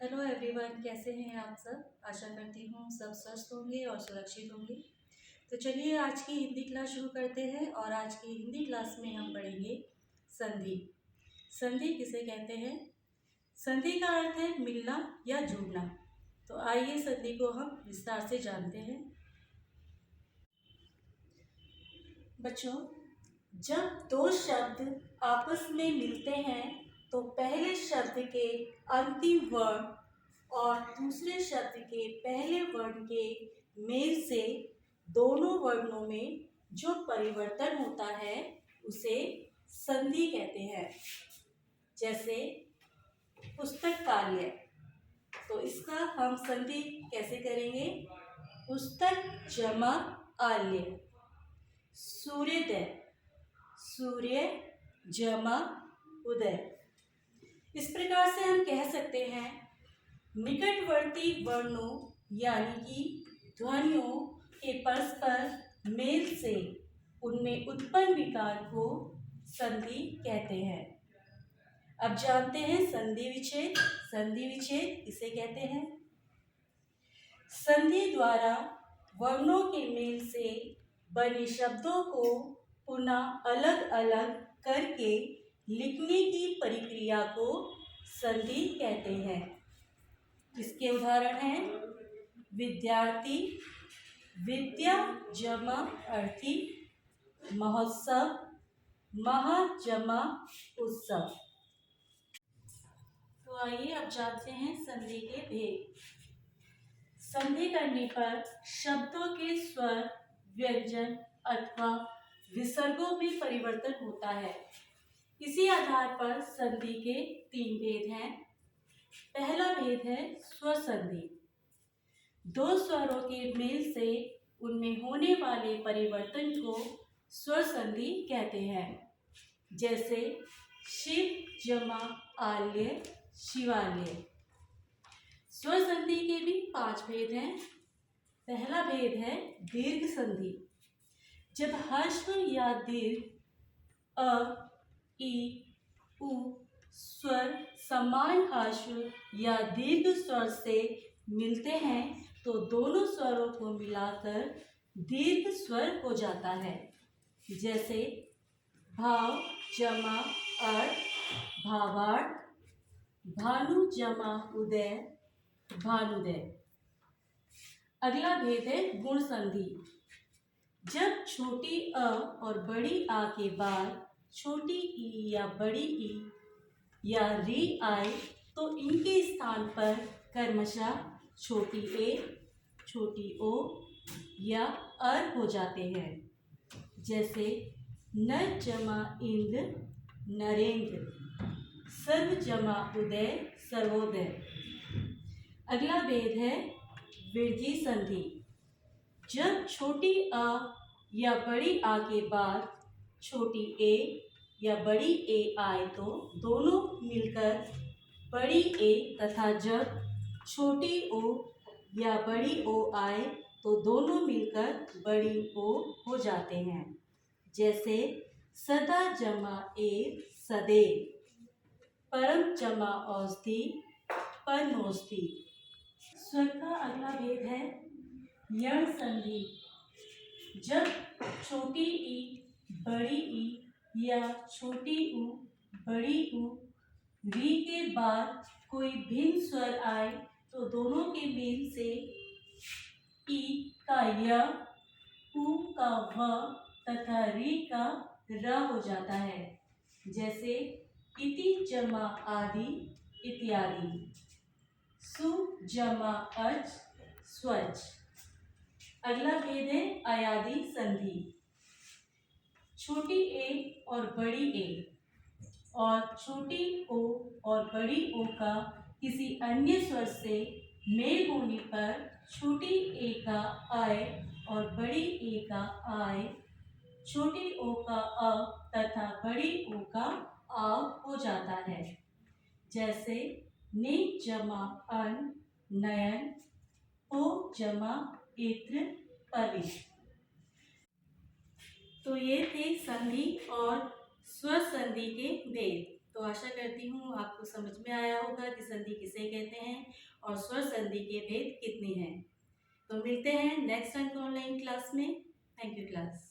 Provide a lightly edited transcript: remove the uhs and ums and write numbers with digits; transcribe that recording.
Hello everyone, कैसे हैं आप सब। आशा करती हूँ सब स्वस्थ होंगे और सुरक्षित होंगे। तो चलिए आज की हिंदी क्लास शुरू करते हैं और आज की हिंदी क्लास में हम पढ़ेंगे संधि। संधि किसे कहते हैं? संधि का अर्थ है मिलना या जुड़ना। तो आइए संधि को हम विस्तार से जानते हैं। बच्चों, जब दो शब्द आपस में मिलते हैं तो पहले शब्द के अंतिम वर्ण और दूसरे शब्द के पहले वर्ण के मेल से दोनों वर्णों में जो परिवर्तन होता है उसे संधि कहते हैं। जैसे पुस्तकालय, तो इसका हम संधि कैसे करेंगे? पुस्तक जमा आलय। सूर्योदय, सूर्य जमा उदय। इस प्रकार से हम कह सकते हैं निकटवर्ती वर्णों यानी कि ध्वनियों के परस्पर मेल से उनमें उत्पन्न विकार को संधि कहते हैं। अब जानते हैं संधि विच्छेद। संधि विच्छेद किसे कहते हैं? संधि द्वारा वर्णों के मेल से बने शब्दों को पुनः अलग अलग करके लिखने की प्रक्रिया को संधि कहते हैं। इसके उदाहरण हैं विद्यार्थी, विद्या जमा अर्थी, महोत्सव, महा जमा उत्सव। तो आइए अब जानते हैं संधि के भेद। संधि करने पर शब्दों के स्वर, व्यंजन अथवा विसर्गों में परिवर्तन होता है। इसी आधार पर संधि के 3 भेद हैं। पहला भेद है स्वर संधि। दो स्वरों के मेल से उनमें होने वाले परिवर्तन को स्वर संधि कहते हैं। जैसे शिव जमा आल्य, शिवालय। स्वर संधि के भी 5 भेद हैं। पहला भेद है दीर्घ संधि। जब ह्रस्व या दीर्घ अ, ई, उ स्वर समान ह्रस्व या दीर्घ स्वर से मिलते हैं तो दोनों स्वरों को मिलाकर दीर्घ स्वर हो जाता है। जैसे भाव जमा अर्थ, भावार्थ, भानु जमा उदय, भानुदय। अगला भेद है गुण संधि। जब छोटी अ और बड़ी आ के बाद छोटी ई या बड़ी ई या री आए तो इनके स्थान पर क्रमशः छोटी ए, छोटी ओ या अर हो जाते हैं। जैसे नर जमा इंद्र, नरेंद्र, सर्व जमा उदय, सर्वोदय। अगला भेद है वृद्धि संधि। जब छोटी अ या बड़ी आ के बाद छोटी ए या बड़ी ए आए तो दोनों मिलकर बड़ी ए तथा जब छोटी ओ या बड़ी ओ आए तो दोनों मिलकर बड़ी ओ हो जाते हैं। जैसे सदा जमा ए, सदैव, परम जमा औषधि, परमौषधि। स्वर का अगला भेद है यण संधि। जब छोटी ई, बड़ी ई या छोटी उ, बड़ी उ, री के बाद कोई भिन्न स्वर आए तो दोनों के मेल से ई का य, उ का व तथा री का र हो जाता है। जैसे इति जमा आदि, इत्यादि। सु जमा अच, स्वच। अगला भेद है अयादि संधि। छोटी ए और बड़ी ए और छोटी ओ और बड़ी ओ का किसी अन्य स्वर से मेल होने पर छोटी ए का आय और बड़ी ए का आय, छोटी ओ का अ तथा बड़ी ओ का आव हो जाता है। जैसे ने जमा अन, नयन, ओ जमा इत्र, पवित्र। तो ये थे संधि और स्वर संधि के भेद। तो आशा करती हूँ आपको समझ में आया होगा कि संधि किसे कहते हैं और स्वर संधि के भेद कितने हैं। तो मिलते हैं नेक्स्ट ऑनलाइन क्लास में। Thank you class.